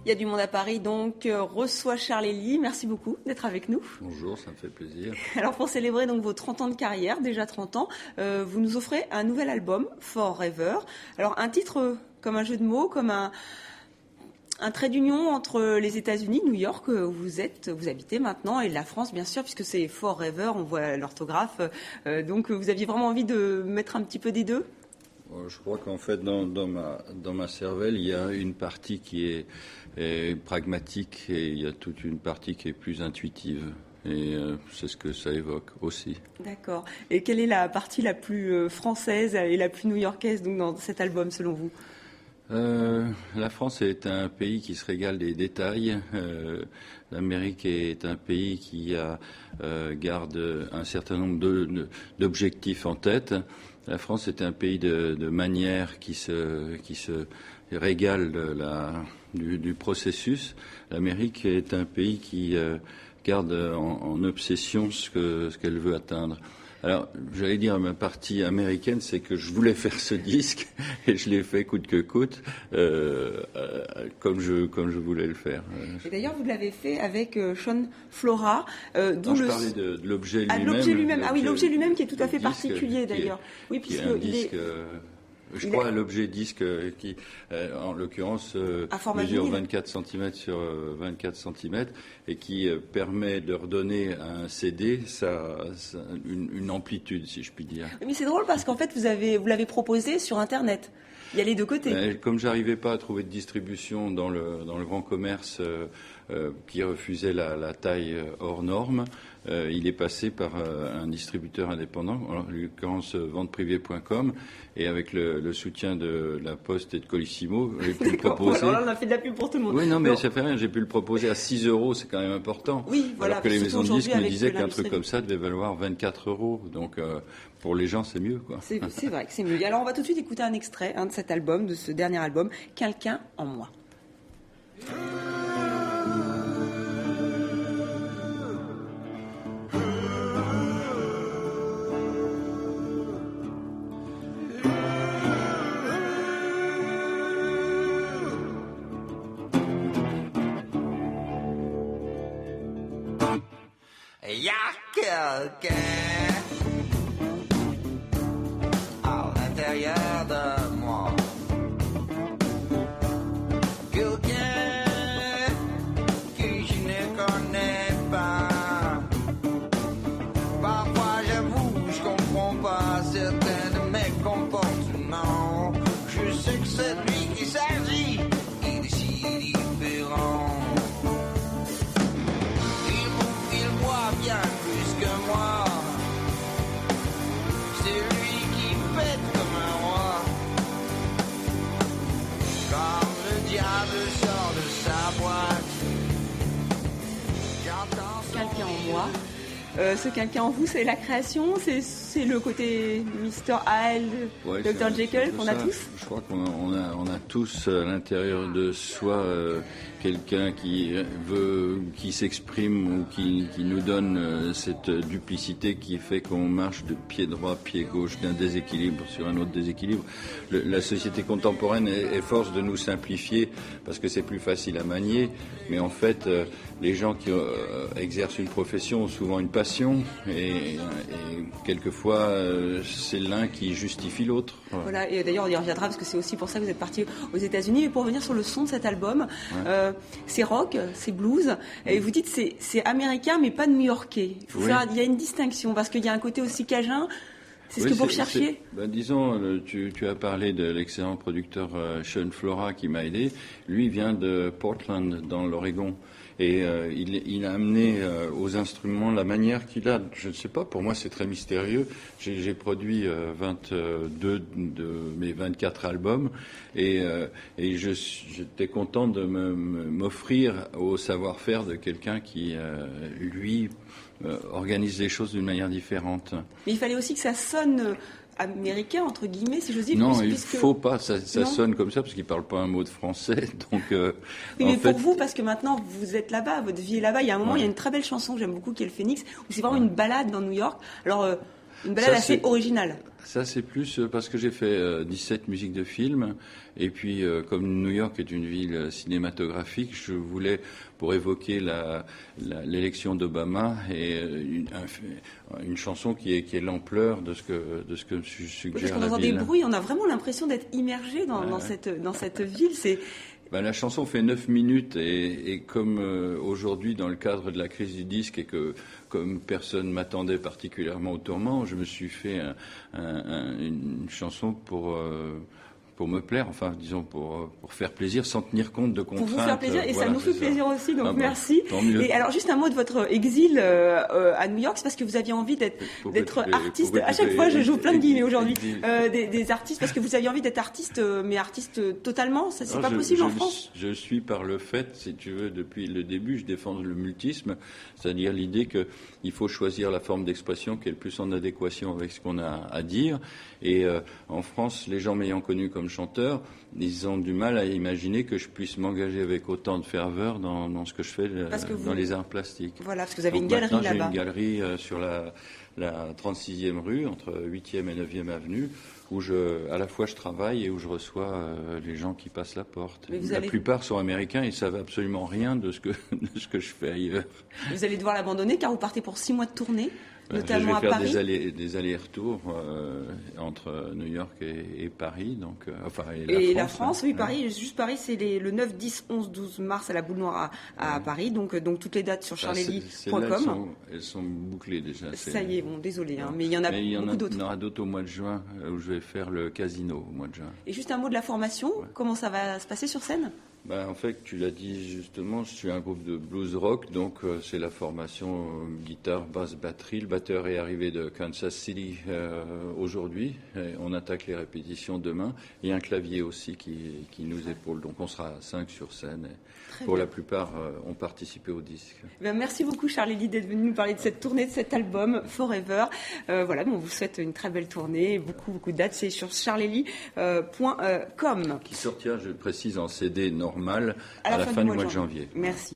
Il y a du monde à Paris, donc reçoit Charles Hélie. Merci beaucoup d'être avec nous. Bonjour, ça me fait plaisir. Alors pour célébrer donc vos 30 ans de carrière, déjà 30 ans, vous nous offrez un nouvel album, Forever. Alors un titre comme un jeu de mots, comme un trait d'union entre les États-Unis, New York, où vous habitez maintenant, et la France, bien sûr, puisque c'est Forever, on voit l'orthographe. Donc vous aviez vraiment envie de mettre un petit peu des deux ? Je crois qu'en fait, dans ma cervelle, il y a une partie qui est pragmatique et il y a toute une partie qui est plus intuitive. Et c'est ce que ça évoque aussi. D'accord. Et quelle est la partie la plus française et la plus new-yorkaise donc, dans cet album, selon vous ? La France est un pays qui se régale des détails. L'Amérique est un pays qui garde un certain nombre d'objectifs en tête. La France est un pays de manières qui se régale du processus. L'Amérique est un pays qui garde en obsession ce qu'elle veut atteindre. Alors, j'allais dire, ma partie américaine, c'est que je voulais faire ce disque et je l'ai fait coûte que coûte, comme je voulais le faire. Et d'ailleurs, vous l'avez fait avec Sean Flora. Dont je parlais de l'objet lui-même. L'objet lui-même. Ah oui, l'objet lui-même qui est tout à fait particulier d'ailleurs. Oui, puisqu'il est... Je crois à l'objet disque qui, en l'occurrence, mesure 24 cm sur 24 cm et qui permet de redonner à un CD une amplitude, si je puis dire. Mais c'est drôle parce qu'en fait, vous l'avez proposé sur Internet. Il y a les deux côtés. Comme j'arrivais pas à trouver de distribution dans le grand commerce qui refusait la taille hors norme, il est passé par un distributeur indépendant, en l'occurrence venteprivée.com, et avec le soutien de la Poste et de Colissimo, j'ai pu le proposer. Alors là, on a fait de la pub pour tout le monde. Oui, non, mais ça fait rien. J'ai pu le proposer à 6 €, c'est quand même important. Oui, voilà. Alors que les maisons de disques me disaient qu'un truc comme ça devait valoir 24 €. Donc, pour les gens, c'est mieux, quoi. C'est vrai que c'est mieux. Alors, on va tout de suite écouter un extrait de cet album, de ce dernier album, Quelqu'un en moi. Il y a quelqu'un à l'intérieur de moi. Quelqu'un que je ne connais pas. Parfois j'avoue, je comprends pas certains de mes comportements. Je sais que c'est lui qui s'agit, il est si différent. Bien plus que moi, c'est lui qui pète comme un roi, comme le diable sort de sa boîte. Quelqu'un en moi. Ce quelqu'un en vous, c'est la création, c'est le côté Mr. Hyde, ouais, Dr. Jekyll qu'on a tous. Je crois qu'on a tous à l'intérieur de soi quelqu'un qui s'exprime ou qui nous donne cette duplicité qui fait qu'on marche de pied droit, pied gauche, d'un déséquilibre sur un autre déséquilibre. La société contemporaine est force de nous simplifier parce que c'est plus facile à manier, mais en fait, les gens qui exercent une profession ont souvent une passion et quelquefois c'est l'un qui justifie l'autre. Voilà, et d'ailleurs on y reviendra parce que c'est aussi pour ça que vous êtes parti aux États-Unis. Et pour revenir sur le son de cet album, c'est rock, c'est blues, et vous dites c'est américain mais pas new-yorkais. Il y a une distinction parce qu'il y a un côté aussi cajun. C'est ce que vous recherchiez ? Disons, tu as parlé de l'excellent producteur Sean Flora qui m'a aidé. Lui vient de Portland, dans l'Oregon. Et il a amené aux instruments la manière qu'il a. Je ne sais pas, pour moi c'est très mystérieux. J'ai produit 22 de mes 24 albums et j'étais content de m'offrir au savoir-faire de quelqu'un qui, lui, organise les choses d'une manière différente. Mais il fallait aussi que ça sonne américain, entre guillemets, si j'ose dire. Non, il ne faut pas, ça sonne comme ça, parce qu'il ne parle pas un mot de français. Donc, oui, mais pour vous, parce que maintenant, vous êtes là-bas, votre vie est là-bas, il y a un moment, il y a une très belle chanson que j'aime beaucoup, qui est le Phoenix, où c'est vraiment une balade dans New York. Alors, Une balade assez originale. Ça, c'est plus parce que j'ai fait 17 musiques de films. Et puis, comme New York est une ville cinématographique, je voulais, pour évoquer l'élection d'Obama, et une chanson qui est l'ampleur de ce que suggère parce qu'on entend des bruits, on a vraiment l'impression d'être immergé dans cette ville. La chanson fait 9 minutes et comme aujourd'hui, dans le cadre de la crise du disque et que comme personne m'attendait particulièrement au tourment, je me suis fait une chanson pour me plaire, enfin disons pour faire plaisir sans tenir compte de contraintes. Pour vous faire plaisir, et voilà, ça nous fait plaisir aussi, donc merci. Tant mieux. Et alors juste un mot de votre exil à New York, c'est parce que vous aviez envie d'être artiste. À chaque fois, je joue plein de guillemets aujourd'hui. Des artistes, parce que vous aviez envie d'être artiste, mais artiste totalement, ça c'est pas possible en France. Je suis par le fait, si tu veux, depuis le début, je défends le multisme, c'est-à-dire l'idée qu'il faut choisir la forme d'expression qui est le plus en adéquation avec ce qu'on a à dire. Et en France, les gens m'ayant connu comme chanteur, ils ont du mal à imaginer que je puisse m'engager avec autant de ferveur dans ce que je fais dans les arts plastiques. Voilà, parce que vous avez une galerie là-bas. J'ai une galerie sur la 36e rue, entre 8e et 9e avenue, où à la fois je travaille et où je reçois les gens qui passent la porte. La plupart sont américains, ils savent absolument rien de ce que je fais ailleurs. Vous allez devoir l'abandonner car vous partez pour 6 mois de tournée. Notamment je vais faire à Paris. des allers-retours entre New York et Paris, donc la France. Oui, Paris. Juste Paris, c'est le 9, 10, 11, 12 mars à la Boule Noire à Paris. Donc toutes les dates sur charlely.com. Elles sont bouclées déjà. Ça y est, bon, désolé, mais il y en a beaucoup d'autres. Il y en aura d'autres au mois de juin où je vais faire le Casino au mois de juin. Et juste un mot de la formation. Comment ça va se passer sur scène? En fait, tu l'as dit justement, je suis un groupe de blues rock, donc c'est la formation guitare, basse, batterie. Le batteur est arrivé de Kansas City aujourd'hui. On attaque les répétitions demain. Et un clavier aussi qui nous épaule. Donc on sera 5 sur scène. Pour la plupart, ont participé au disque. Merci beaucoup Charlie d'être venu nous parler de cette tournée, de cet album Forever. Voilà, on vous souhaite une très belle tournée, beaucoup de dates. C'est sur charlely.com. Qui sortira, je le précise, en CD normal à la fin du mois de janvier. Merci.